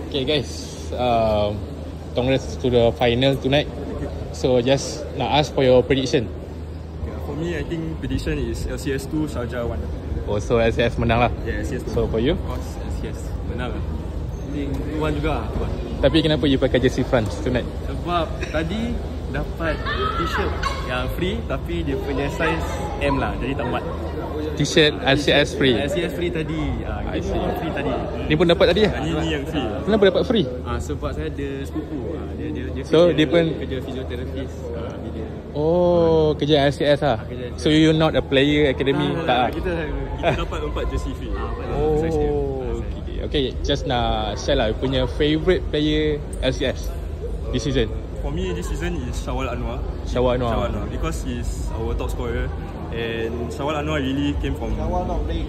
Okay guys, congrats to the final tonight. So just nak ask for your prediction. For me, I think prediction is LCS 2, Sharjah 1. Oh, so LCS menang lah. Yeah, LCS 2. So for you? Of course, LCS menang lah. I think 2-1 juga lah. Tapi kenapa you pakai jersey France tonight? Sebab tadi dapat t-shirt yang free, tapi dia punya size M lah, jadi tak muat. T-shirt LCS free. LCS free tadi. I see. Free tadi. Ni pun dapat tadi ya? Ini yang free. Kenapa dapat free? Sebab saya ada sepupu. Dia So, dia pun kerja fisioterapis. Dia oh, kerja LCS lah. kerja So you not a player academy? Tak. kita dapat 4 jersey free. Oh, okay. Just nak share lah punya favourite player LCS this season. For me, this season is Syawal Anwar. Syawal Anwar. Because he's our top scorer. And Syawal Anwar really came from... Syawal not playing.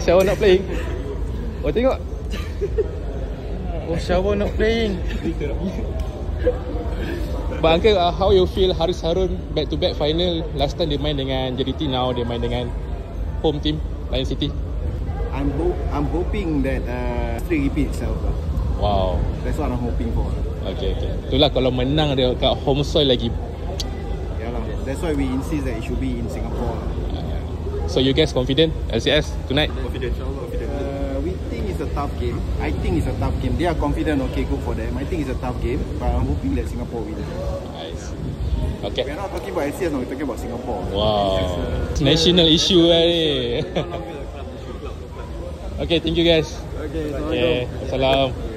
Syawal not playing. Oh, tengok. Oh, Syawal not playing. But Uncle, how you feel Haris Harun back to back final? Last time dia main dengan JDT, now dia main dengan home team Lion City. I'm hoping that streak repeat itself. Wow. That's what I'm hoping for. Okay. Itulah kalau menang dia kat home soil lagi. Yeah lah. That's why we insist that it should be in Singapore. So you guys confident LCS tonight? Confident. We think it's a tough game. I think it's a tough game. They are confident. Okay, good for them. I think it's a tough game, but I'm hoping that Singapore wins. I see. Okay. We're not talking about LCS, no, we're talking about Singapore. Wow. National issue lah ni. Okay, thank you guys. Okay, Okay, Assalamualaikum.